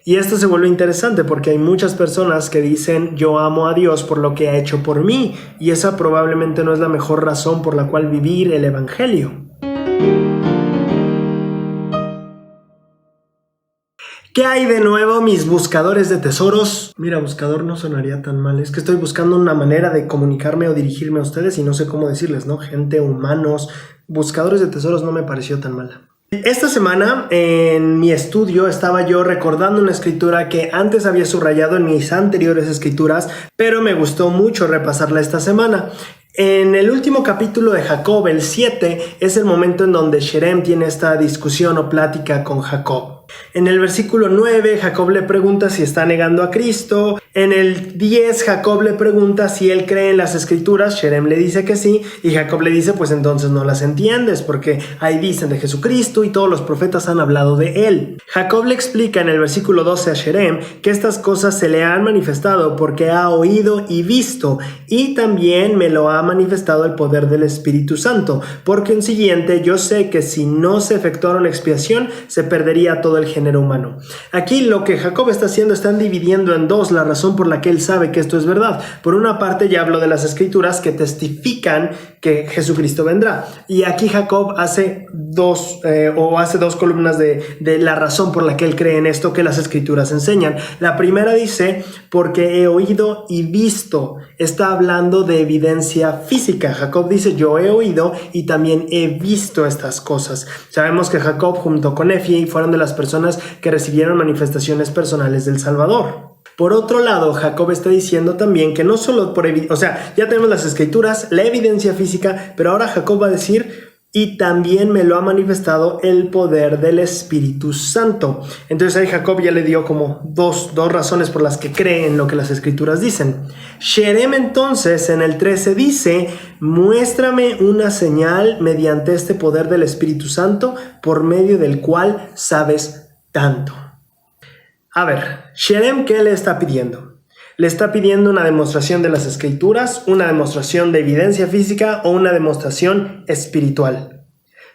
Y esto se vuelve interesante porque hay muchas personas que dicen yo amo a Dios por lo que ha hecho por mí, y esa probablemente no es la mejor razón por la cual vivir el evangelio. ¿Qué hay de nuevo, mis buscadores de tesoros? Mira, buscador no sonaría tan mal. Es que estoy buscando una manera de comunicarme o dirigirme a ustedes y no sé cómo decirles, ¿no? Gente, humanos. Buscadores de tesoros no me pareció tan mala. Esta semana en mi estudio estaba yo recordando una escritura que antes había subrayado en mis anteriores escrituras, pero me gustó mucho repasarla esta semana. En el último capítulo de Jacob, el 7, es el momento en donde Sherem tiene esta discusión o plática con Jacob. En el versículo 9, Jacob le pregunta si está negando a Cristo. En el 10, Jacob le pregunta si él cree en las escrituras. Sherem le dice que sí, y Jacob le dice, pues entonces no las entiendes, porque ahí dicen de Jesucristo y todos los profetas han hablado de él. Jacob le explica en el versículo 12 a Sherem que estas cosas se le han manifestado porque ha oído y visto, y también me lo ha manifestado el poder del Espíritu Santo, porque en siguiente yo sé que si no se efectuara una expiación, se perdería todo el género humano. Aquí lo que Jacob está haciendo, están dividiendo en dos la razón por la que él sabe que esto es verdad. Por una parte ya habló de las escrituras que testifican que Jesucristo vendrá, y aquí Jacob hace dos columnas de la razón por la que él cree en esto que las escrituras enseñan. La primera dice, porque he oído y visto. Está hablando de evidencia física. Jacob dice, yo he oído y también he visto estas cosas. Sabemos que Jacob junto con Efi fueron de las personas que recibieron manifestaciones personales del Salvador. Por otro lado, Jacob está diciendo también que no solo por ya tenemos las escrituras, la evidencia física, pero ahora Jacob va a decir, y también me lo ha manifestado el poder del Espíritu Santo. Entonces ahí Jacob ya le dio como dos razones por las que cree en lo que las escrituras dicen. Sherem entonces en el 13 dice, muéstrame una señal mediante este poder del Espíritu Santo por medio del cual sabes tanto. A ver, Sherem, ¿qué le está pidiendo? Le está pidiendo una demostración de las escrituras, una demostración de evidencia física o una demostración espiritual.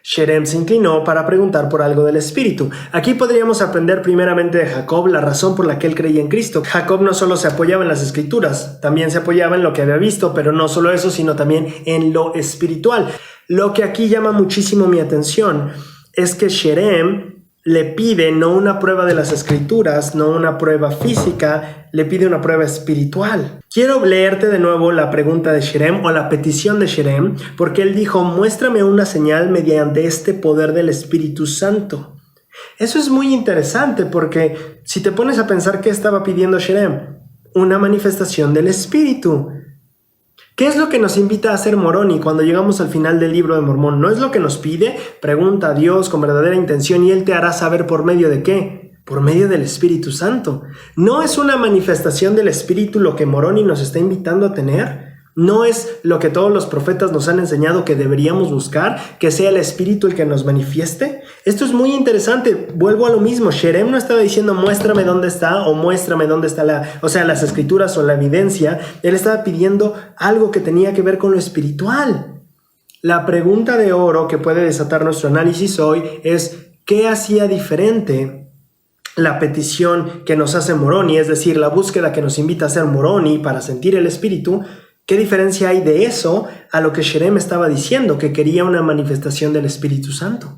Sherem se inclinó para preguntar por algo del espíritu. Aquí podríamos aprender primeramente de Jacob la razón por la que él creía en Cristo. Jacob no solo se apoyaba en las escrituras, también se apoyaba en lo que había visto, pero no solo eso, sino también en lo espiritual. Lo que aquí llama muchísimo mi atención es que Sherem le pide no una prueba de las escrituras, no una prueba física, le pide una prueba espiritual. Quiero leerte de nuevo la pregunta de Sherem o la petición de Sherem, porque él dijo, muéstrame una señal mediante este poder del Espíritu Santo. Eso es muy interesante porque si te pones a pensar qué estaba pidiendo Sherem, una manifestación del Espíritu. ¿Qué es lo que nos invita a hacer Moroni cuando llegamos al final del libro de Mormón? ¿No es lo que nos pide? Pregunta a Dios con verdadera intención y Él te hará saber por medio de ¿qué? Por medio del Espíritu Santo. ¿No es una manifestación del Espíritu lo que Moroni nos está invitando a tener? ¿No es lo que todos los profetas nos han enseñado que deberíamos buscar? ¿Que sea el Espíritu el que nos manifieste? Esto es muy interesante. Vuelvo a lo mismo. Sherem no estaba diciendo muéstrame dónde está o muéstrame dónde está las escrituras o la evidencia. Él estaba pidiendo algo que tenía que ver con lo espiritual. La pregunta de oro que puede desatar nuestro análisis hoy es ¿qué hacía diferente la petición que nos hace Moroni? Es decir, la búsqueda que nos invita a hacer Moroni para sentir el Espíritu. ¿Qué diferencia hay de eso a lo que Sherem estaba diciendo, que quería una manifestación del Espíritu Santo?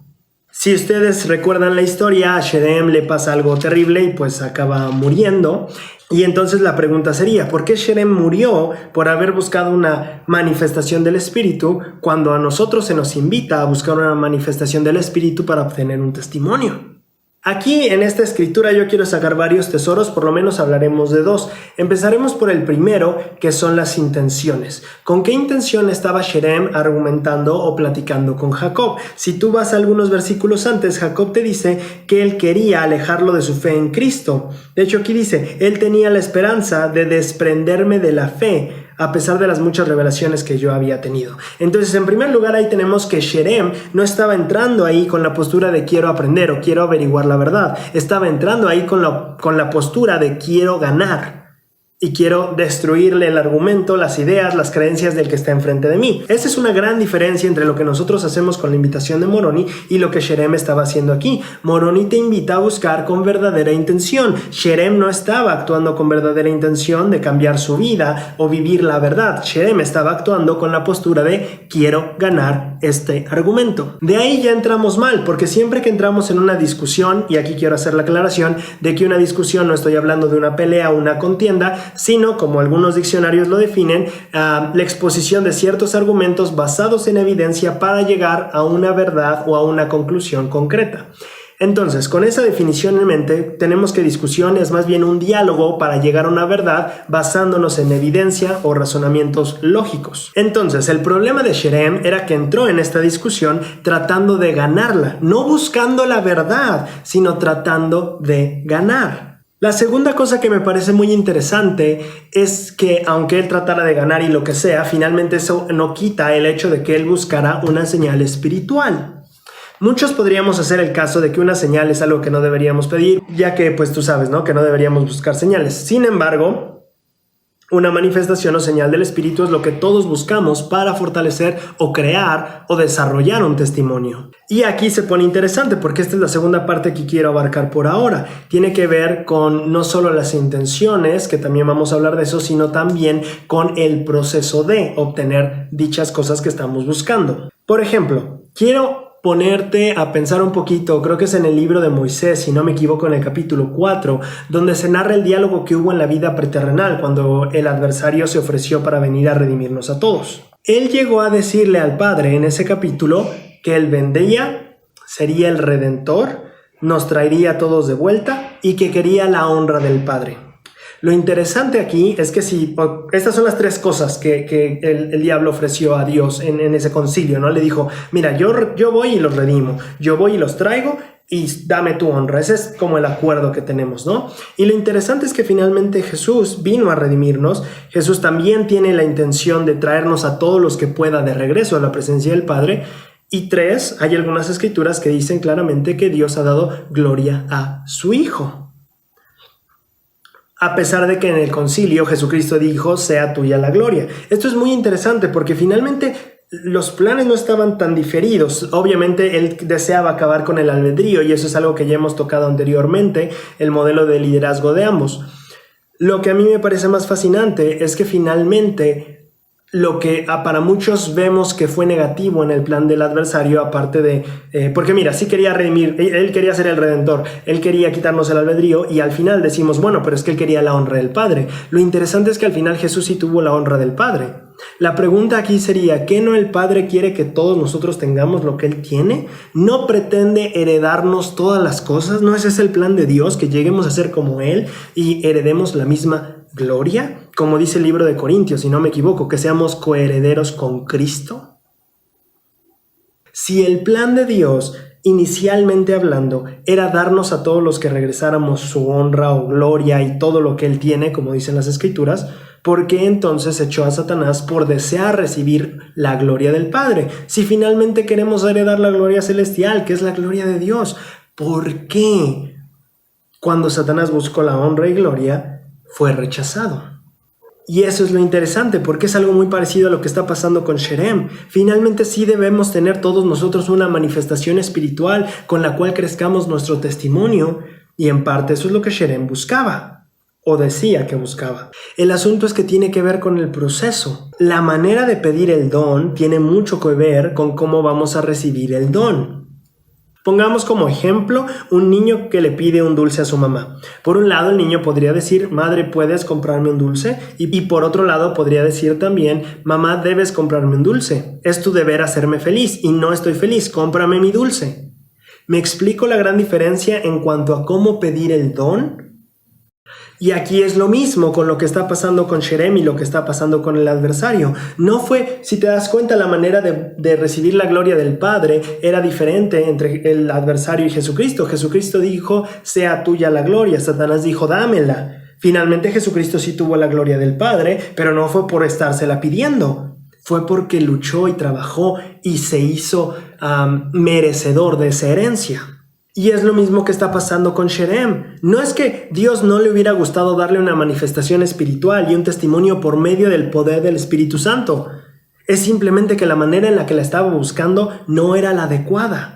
Si ustedes recuerdan la historia, a Sherem le pasa algo terrible y pues acaba muriendo. Y entonces la pregunta sería, ¿por qué Sherem murió por haber buscado una manifestación del Espíritu cuando a nosotros se nos invita a buscar una manifestación del Espíritu para obtener un testimonio? Aquí en esta escritura yo quiero sacar varios tesoros, por lo menos hablaremos de dos. Empezaremos por el primero, que son las intenciones. ¿Con qué intención estaba Sherem argumentando o platicando con Jacob? Si tú vas a algunos versículos antes, Jacob te dice que él quería alejarlo de su fe en Cristo. De hecho aquí dice, él tenía la esperanza de desprenderme de la fe, a pesar de las muchas revelaciones que yo había tenido. Entonces, en primer lugar, ahí tenemos que Sherem no estaba entrando ahí con la postura de quiero aprender o quiero averiguar la verdad. Estaba entrando ahí con la postura de quiero ganar. y quiero destruirle el argumento, las ideas, las creencias del que está enfrente de mí. Esa es una gran diferencia entre lo que nosotros hacemos con la invitación de Moroni y lo que Sherem estaba haciendo aquí. Moroni te invita a buscar con verdadera intención. Sherem no estaba actuando con verdadera intención de cambiar su vida o vivir la verdad. Sherem estaba actuando con la postura de quiero ganar este argumento. De ahí ya entramos mal, porque siempre que entramos en una discusión, y aquí quiero hacer la aclaración de que una discusión no estoy hablando de una pelea o una contienda, sino, como algunos diccionarios lo definen, la exposición de ciertos argumentos basados en evidencia para llegar a una verdad o a una conclusión concreta. Entonces, con esa definición en mente, tenemos que discusión es más bien un diálogo para llegar a una verdad basándonos en evidencia o razonamientos lógicos. Entonces, el problema de Sherem era que entró en esta discusión tratando de ganarla, no buscando la verdad, sino tratando de ganar. La segunda cosa que me parece muy interesante es que aunque él tratara de ganar y lo que sea, finalmente eso no quita el hecho de que él buscara una señal espiritual. Muchos podríamos hacer el caso de que una señal es algo que no deberíamos pedir, ya que pues tú sabes, ¿no? Que no deberíamos buscar señales. Sin embargo, una manifestación o señal del espíritu es lo que todos buscamos para fortalecer o crear o desarrollar un testimonio. Y aquí se pone interesante porque esta es la segunda parte que quiero abarcar por ahora. Tiene que ver con no solo las intenciones, que también vamos a hablar de eso, sino también con el proceso de obtener dichas cosas que estamos buscando. Por ejemplo, quiero ponerte a pensar un poquito, creo que es en el libro de Moisés, si no me equivoco, en el capítulo 4, donde se narra el diálogo que hubo en la vida preterrenal cuando el adversario se ofreció para venir a redimirnos a todos. Él llegó a decirle al Padre en ese capítulo que él vendría, sería el Redentor, nos traería a todos de vuelta y que quería la honra del Padre. Lo interesante aquí es que estas son las tres cosas que el diablo ofreció a Dios en ese concilio, ¿no? Le dijo, mira, yo voy y los redimo, yo voy y los traigo y dame tu honra. Ese es como el acuerdo que tenemos, ¿no? Y lo interesante es que finalmente Jesús vino a redimirnos. Jesús también tiene la intención de traernos a todos los que pueda de regreso a la presencia del Padre. Y 3, hay algunas escrituras que dicen claramente que Dios ha dado gloria a su Hijo. A pesar de que en el concilio Jesucristo dijo, sea tuya la gloria. Esto es muy interesante porque finalmente los planes no estaban tan diferidos. Obviamente él deseaba acabar con el albedrío y eso es algo que ya hemos tocado anteriormente, el modelo de liderazgo de ambos. Lo que a mí me parece más fascinante es que finalmente lo que para muchos vemos que fue negativo en el plan del adversario, aparte de... porque mira, sí quería redimir, él quería ser el Redentor, él quería quitarnos el albedrío y al final decimos, bueno, pero es que él quería la honra del Padre. Lo interesante es que al final Jesús sí tuvo la honra del Padre. La pregunta aquí sería, ¿qué no el Padre quiere que todos nosotros tengamos lo que Él tiene? ¿No pretende heredarnos todas las cosas? ¿No ese es el plan de Dios, que lleguemos a ser como Él y heredemos la misma gloria? Como dice el libro de Corintios, si no me equivoco, que seamos coherederos con Cristo. Si el plan de Dios, inicialmente hablando, era darnos a todos los que regresáramos su honra o gloria y todo lo que Él tiene, como dicen las Escrituras, ¿por qué entonces echó a Satanás por desear recibir la gloria del Padre? Si finalmente queremos heredar la gloria celestial, que es la gloria de Dios, ¿por qué cuando Satanás buscó la honra y gloria fue rechazado? Y eso es lo interesante, porque es algo muy parecido a lo que está pasando con Sherem. Finalmente sí debemos tener todos nosotros una manifestación espiritual con la cual crezcamos nuestro testimonio, y en parte eso es lo que Sherem buscaba, o decía que buscaba. El asunto es que tiene que ver con el proceso. La manera de pedir el don tiene mucho que ver con cómo vamos a recibir el don. Pongamos como ejemplo un niño que le pide un dulce a su mamá. Por un lado, el niño podría decir, madre, ¿puedes comprarme un dulce? Y por otro lado, podría decir también, mamá, debes comprarme un dulce. Es tu deber hacerme feliz y no estoy feliz, cómprame mi dulce. ¿Me explico la gran diferencia en cuanto a cómo pedir el don? Y aquí es lo mismo con lo que está pasando con Sherem y lo que está pasando con el adversario. No fue, si te das cuenta, la manera de recibir la gloria del Padre era diferente entre el adversario y Jesucristo. Jesucristo dijo, sea tuya la gloria. Satanás dijo, dámela. Finalmente Jesucristo sí tuvo la gloria del Padre, pero no fue por estársela pidiendo. Fue porque luchó y trabajó y se hizo merecedor de esa herencia. Y es lo mismo que está pasando con Sherem. No es que Dios no le hubiera gustado darle una manifestación espiritual y un testimonio por medio del poder del Espíritu Santo. Es simplemente que la manera en la que la estaba buscando no era la adecuada.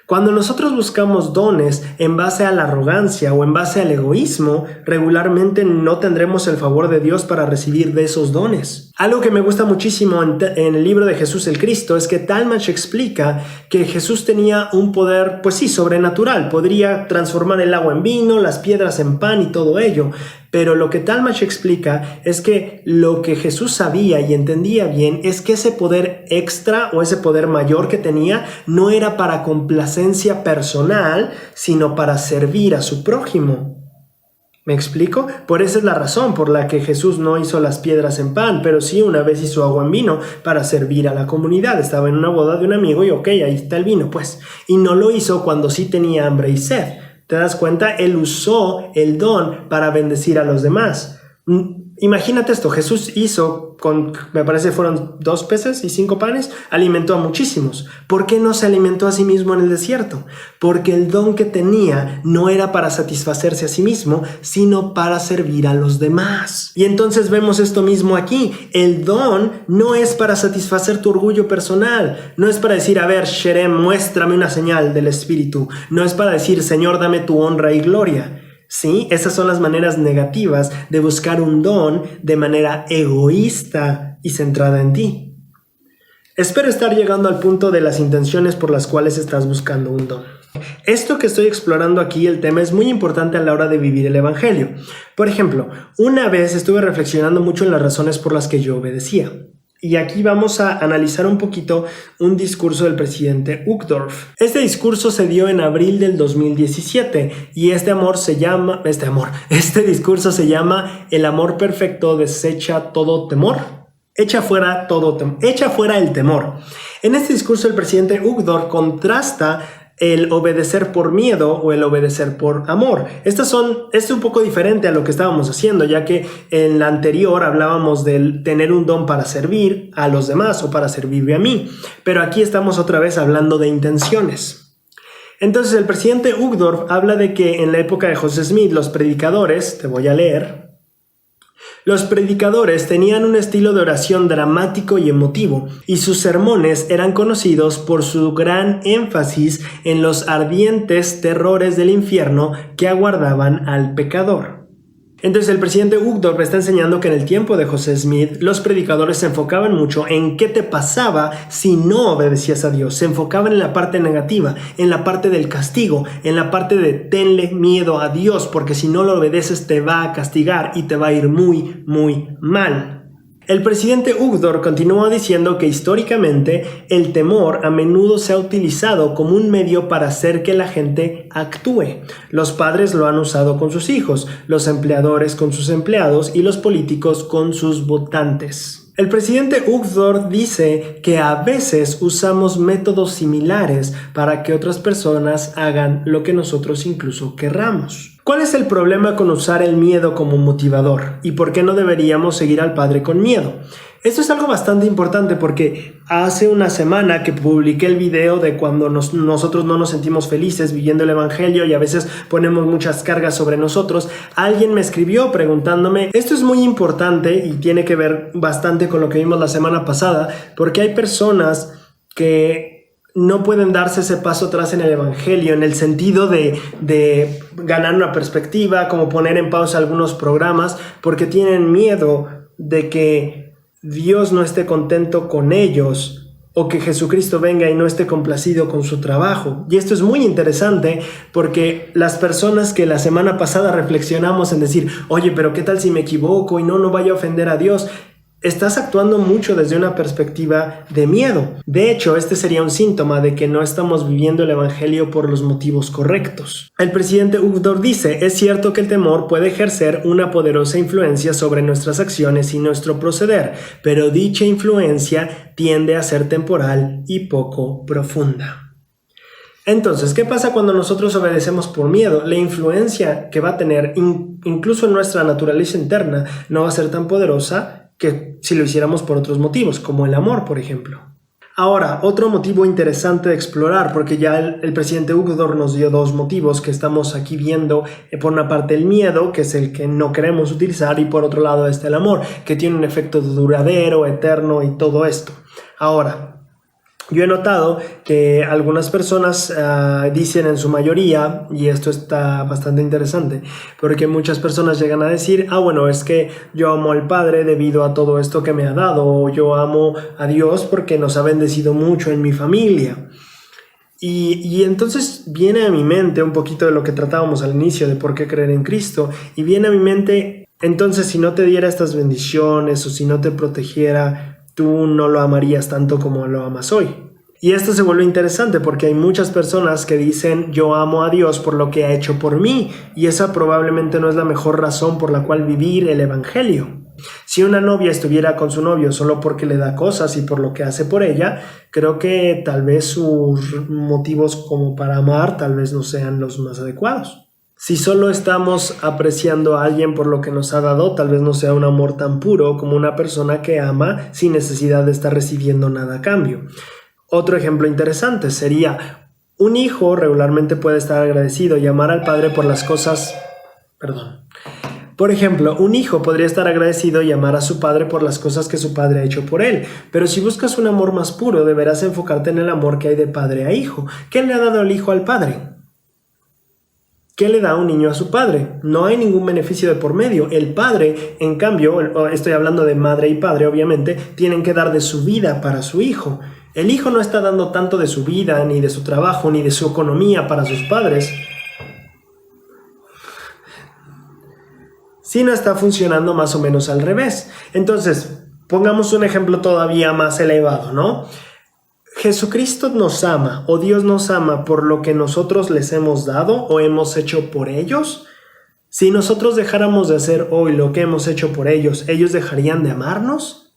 Cuando nosotros buscamos dones en base a la arrogancia o en base al egoísmo, regularmente no tendremos el favor de Dios para recibir de esos dones. Algo que me gusta muchísimo en el libro de Jesús el Cristo es que Talmage explica que Jesús tenía un poder, pues sí, sobrenatural. Podría transformar el agua en vino, las piedras en pan y todo ello. Pero lo que Talmage explica es que lo que Jesús sabía y entendía bien es que ese poder extra o ese poder mayor que tenía no era para complacencia personal, sino para servir a su prójimo. ¿Me explico? Por esa es la razón por la que Jesús no hizo las piedras en pan, pero sí una vez hizo agua en vino para servir a la comunidad. Estaba en una boda de un amigo y ok, ahí está el vino, pues. Y no lo hizo cuando sí tenía hambre y sed. ¿Te das cuenta? Él usó el don para bendecir a los demás. Imagínate esto, Jesús hizo me parece fueron 2 peces y 5 panes, alimentó a muchísimos. ¿Por qué no se alimentó a sí mismo en el desierto? Porque el don que tenía no era para satisfacerse a sí mismo, sino para servir a los demás. Y entonces vemos esto mismo aquí. El don no es para satisfacer tu orgullo personal, no es para decir, a ver, Sherem, muéstrame una señal del Espíritu, no es para decir, Señor, dame tu honra y gloria. Sí, esas son las maneras negativas de buscar un don de manera egoísta y centrada en ti. Espero estar llegando al punto de las intenciones por las cuales estás buscando un don. Esto que estoy explorando aquí, el tema, es muy importante a la hora de vivir el evangelio. Por ejemplo, una vez estuve reflexionando mucho en las razones por las que yo obedecía. Y aquí vamos a analizar un poquito un discurso del presidente Uchtdorf. Este discurso se dio en abril del 2017 y este discurso se llama El amor perfecto desecha todo temor. Echa fuera el temor. En este discurso el presidente Uchtdorf contrasta el obedecer por miedo o el obedecer por amor. Esto es un poco diferente a lo que estábamos haciendo, ya que en la anterior hablábamos del tener un don para servir a los demás o para servirme a mí, pero aquí estamos otra vez hablando de intenciones. Entonces el presidente Uchtdorf habla de que en la época de José Smith los predicadores, te voy a leer, los predicadores tenían un estilo de oración dramático y emotivo, y sus sermones eran conocidos por su gran énfasis en los ardientes terrores del infierno que aguardaban al pecador. Entonces el presidente Uchtdorf está enseñando que en el tiempo de José Smith los predicadores se enfocaban mucho en qué te pasaba si no obedecías a Dios. Se enfocaban en la parte negativa, en la parte del castigo, en la parte de tenle miedo a Dios, porque si no lo obedeces te va a castigar y te va a ir muy, muy mal. El presidente Uchtdorf continuó diciendo que históricamente el temor a menudo se ha utilizado como un medio para hacer que la gente actúe. Los padres lo han usado con sus hijos, los empleadores con sus empleados y los políticos con sus votantes. El presidente Uchtdorf dice que a veces usamos métodos similares para que otras personas hagan lo que nosotros incluso querramos. ¿Cuál es el problema con usar el miedo como motivador? ¿Y por qué no deberíamos seguir al Padre con miedo? Esto es algo bastante importante porque hace una semana que publiqué el video de cuando nosotros no nos sentimos felices viviendo el evangelio y a veces ponemos muchas cargas sobre nosotros. Alguien me escribió preguntándome, esto es muy importante y tiene que ver bastante con lo que vimos la semana pasada, porque hay personas que no pueden darse ese paso atrás en el evangelio, en el sentido de ganar una perspectiva, como poner en pausa algunos programas, porque tienen miedo de que Dios no esté contento con ellos o que Jesucristo venga y no esté complacido con su trabajo. Y esto es muy interesante porque las personas que la semana pasada reflexionamos en decir, oye, pero ¿qué tal si me equivoco y no vaya a ofender a Dios? Estás actuando mucho desde una perspectiva de miedo. De hecho, este sería un síntoma de que no estamos viviendo el evangelio por los motivos correctos. El presidente Uchtdorf dice, es cierto que el temor puede ejercer una poderosa influencia sobre nuestras acciones y nuestro proceder, pero dicha influencia tiende a ser temporal y poco profunda. Entonces, ¿qué pasa cuando nosotros obedecemos por miedo? La influencia que va a tener, incluso en nuestra naturaleza interna, no va a ser tan poderosa que si lo hiciéramos por otros motivos, como el amor, por ejemplo. Ahora, otro motivo interesante de explorar, porque ya el presidente Ugador nos dio dos motivos que estamos aquí viendo. Por una parte el miedo, que es el que no queremos utilizar, y por otro lado está el amor, que tiene un efecto duradero, eterno y todo esto. Ahora, yo he notado que algunas personas dicen en su mayoría, y esto está bastante interesante, porque muchas personas llegan a decir, bueno, es que yo amo al Padre debido a todo esto que me ha dado, o yo amo a Dios porque nos ha bendecido mucho en mi familia. Y entonces viene a mi mente un poquito de lo que tratábamos al inicio de por qué creer en Cristo, y viene a mi mente, entonces si no te diera estas bendiciones o si no te protegiera, tú no lo amarías tanto como lo amas hoy. Y esto se vuelve interesante porque hay muchas personas que dicen yo amo a Dios por lo que ha hecho por mí, y esa probablemente no es la mejor razón por la cual vivir el evangelio. Si una novia estuviera con su novio solo porque le da cosas y por lo que hace por ella, creo que tal vez sus motivos como para amar tal vez no sean los más adecuados. Si solo estamos apreciando a alguien por lo que nos ha dado, tal vez no sea un amor tan puro como una persona que ama sin necesidad de estar recibiendo nada a cambio. Otro ejemplo interesante sería, un hijo regularmente puede estar agradecido y amar al padre por las cosas... Por ejemplo, un hijo podría estar agradecido y amar a su padre por las cosas que su padre ha hecho por él, pero si buscas un amor más puro, deberás enfocarte en el amor que hay de padre a hijo. ¿Qué le ha dado el hijo al padre? ¿Qué le da un niño a su padre? No hay ningún beneficio de por medio. El padre, en cambio, estoy hablando de madre y padre, obviamente, tienen que dar de su vida para su hijo. El hijo no está dando tanto de su vida, ni de su trabajo, ni de su economía para sus padres, sino está funcionando más o menos al revés. Entonces, pongamos un ejemplo todavía más elevado, ¿no? Jesucristo nos ama, o Dios nos ama por lo que nosotros les hemos dado o hemos hecho por ellos. Si nosotros dejáramos de hacer hoy lo que hemos hecho por ellos, ¿ellos dejarían de amarnos?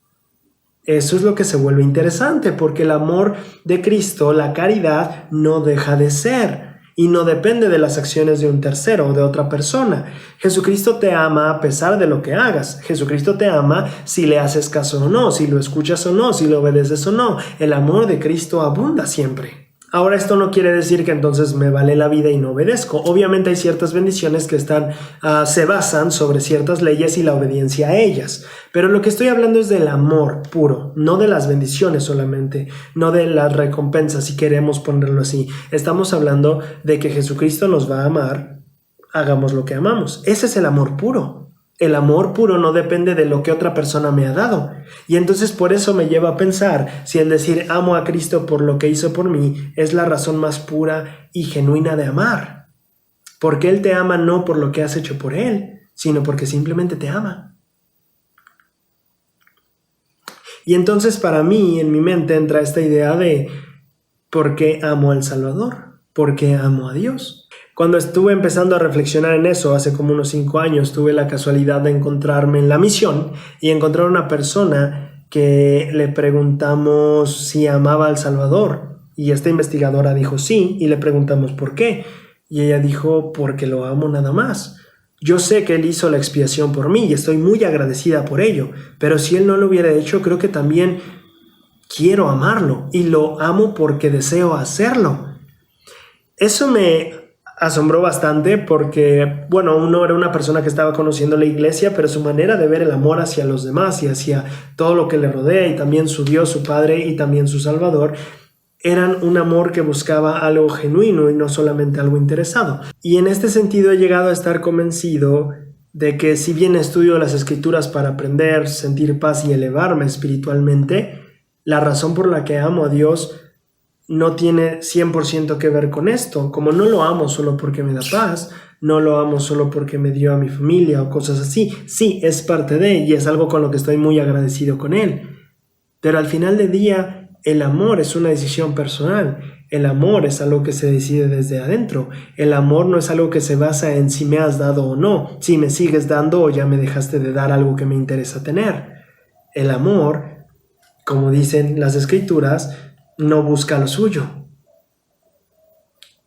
Eso es lo que se vuelve interesante, porque el amor de Cristo, la caridad, no deja de ser y no depende de las acciones de un tercero o de otra persona. Jesucristo te ama a pesar de lo que hagas. Jesucristo te ama si le haces caso o no, si lo escuchas o no, si lo obedeces o no. El amor de Cristo abunda siempre. Ahora, esto no quiere decir que entonces me vale la vida y no obedezco. Obviamente hay ciertas bendiciones que se basan sobre ciertas leyes y la obediencia a ellas. Pero lo que estoy hablando es del amor puro, no de las bendiciones solamente, no de las recompensas, si queremos ponerlo así. Estamos hablando de que Jesucristo nos va a amar, hagamos lo que amamos. Ese es el amor puro. El amor puro no depende de lo que otra persona me ha dado. Y entonces por eso me lleva a pensar si el decir amo a Cristo por lo que hizo por mí es la razón más pura y genuina de amar. Porque Él te ama no por lo que has hecho por Él, sino porque simplemente te ama. Y entonces para mí, en mi mente, entra esta idea de ¿por qué amo al Salvador? ¿Por qué amo a Dios? Cuando estuve empezando a reflexionar en eso, hace como unos 5 años, tuve la casualidad de encontrarme en la misión y encontrar una persona que le preguntamos si amaba al Salvador. Y esta investigadora dijo sí, y le preguntamos por qué. Y ella dijo, porque lo amo nada más. Yo sé que Él hizo la expiación por mí y estoy muy agradecida por ello, pero si Él no lo hubiera hecho, creo que también quiero amarlo y lo amo porque deseo hacerlo. Eso me asombró bastante porque, bueno, uno era una persona que estaba conociendo la iglesia, pero su manera de ver el amor hacia los demás y hacia todo lo que le rodea, y también su Dios, su Padre y también su Salvador, eran un amor que buscaba algo genuino y no solamente algo interesado. Y en este sentido he llegado a estar convencido de que si bien estudio las Escrituras para aprender, sentir paz y elevarme espiritualmente, la razón por la que amo a Dios no tiene 100% que ver con esto. Como no lo amo solo porque me da paz, no lo amo solo porque me dio a mi familia o cosas así. Sí, es parte de, y es algo con lo que estoy muy agradecido con Él. Pero al final del día, el amor es una decisión personal. El amor es algo que se decide desde adentro. El amor no es algo que se basa en si me has dado o no, si me sigues dando o ya me dejaste de dar algo que me interesa tener. El amor, como dicen las Escrituras, no busca lo suyo.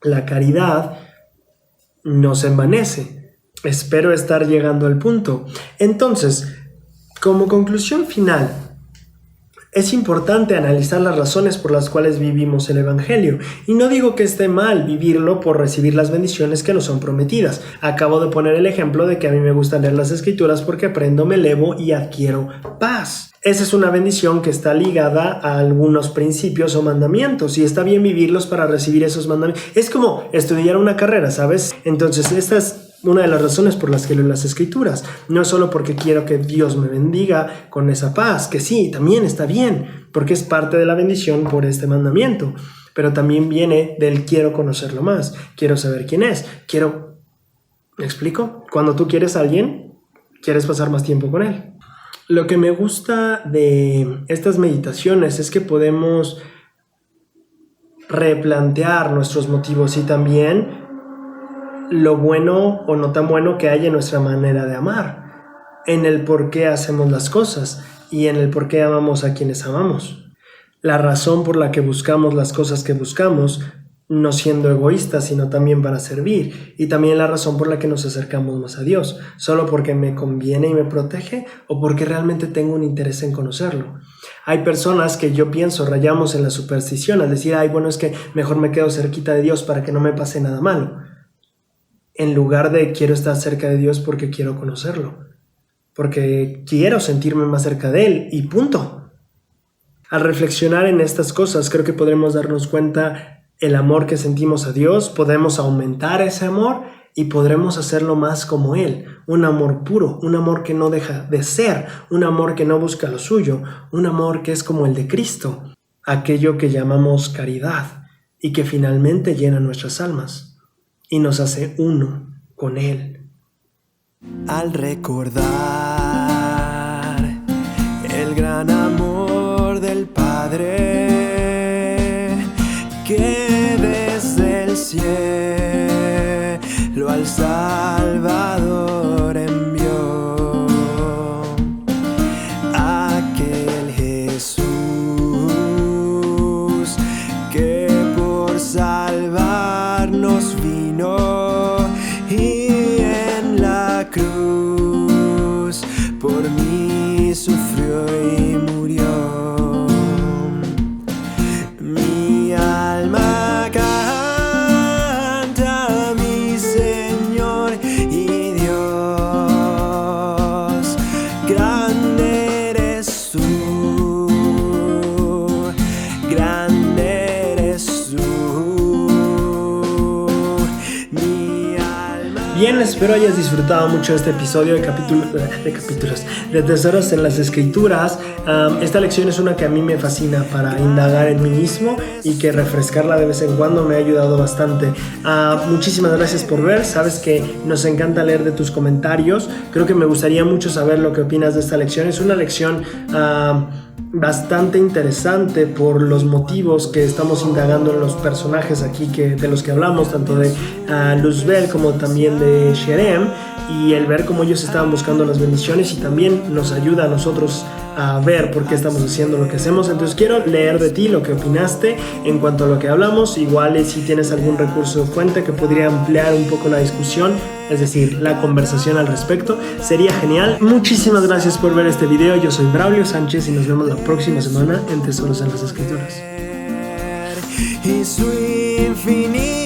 La caridad no se envanece. Espero estar llegando al punto. Entonces, como conclusión final, Es importante analizar las razones por las cuales vivimos el Evangelio. Y no digo que esté mal vivirlo por recibir las bendiciones que nos son prometidas. Acabo de poner el ejemplo de que a mí me gusta leer las Escrituras porque aprendo, me elevo y adquiero paz. Esa es una bendición que está ligada a algunos principios o mandamientos y está bien vivirlos para recibir esos mandamientos. Es como estudiar una carrera, ¿sabes? Entonces, esta es una de las razones por las que leo las Escrituras. No es solo porque quiero que Dios me bendiga con esa paz, que sí, también está bien, porque es parte de la bendición por este mandamiento, pero también viene del quiero conocerlo más, quiero saber quién es, ¿me explico? Cuando tú quieres a alguien, quieres pasar más tiempo con él. Lo que me gusta de estas meditaciones es que podemos replantear nuestros motivos y también lo bueno o no tan bueno que hay en nuestra manera de amar, en el por qué hacemos las cosas y en el por qué amamos a quienes amamos. La razón por la que buscamos las cosas que buscamos, no siendo egoístas, sino también para servir, y también la razón por la que nos acercamos más a Dios, solo porque me conviene y me protege o porque realmente tengo un interés en conocerlo. Hay personas que yo pienso rayamos en la superstición al decir, bueno, es que mejor me quedo cerquita de Dios para que no me pase nada malo, en lugar de quiero estar cerca de Dios porque quiero conocerlo, porque quiero sentirme más cerca de Él y punto. Al reflexionar en estas cosas, creo que podremos darnos cuenta el amor que sentimos a Dios, podemos aumentar ese amor y podremos hacerlo más como Él, un amor puro, un amor que no deja de ser, un amor que no busca lo suyo, un amor que es como el de Cristo, aquello que llamamos caridad y que finalmente llena nuestras almas y nos hace uno con Él. Al recordar el gran amor del Padre que desde el cielo al Salvador envió, aquel Jesús que por salvarnos vino y en la cruz por mí sufrió y murió. Mi alma canta a mi Señor y Dios, grande eres tú, grande eres tú, mi alma. Bien, espero hayas disfrutado mucho este episodio de Tesoros en las Escrituras. Esta lección es una que a mí me fascina para indagar en mí mismo y que refrescarla de vez en cuando me ha ayudado bastante. Muchísimas gracias por ver. Sabes que nos encanta leer de tus comentarios. Creo que me gustaría mucho saber lo que opinas de esta lección. Es una lección bastante interesante por los motivos que estamos indagando en los personajes aquí de los que hablamos, tanto de Luzbel como también de Sherem, y el ver cómo ellos estaban buscando las bendiciones y también nos ayuda a nosotros a ver por qué estamos haciendo lo que hacemos. Entonces quiero leer de ti lo que opinaste en cuanto a lo que hablamos. Igual si tienes algún recurso o fuente que podría ampliar un poco la discusión, es decir, la conversación al respecto, sería genial. Muchísimas gracias por ver este video. Yo soy Braulio Sánchez y nos vemos la próxima semana en Tesoros en las Escrituras. Y su infinito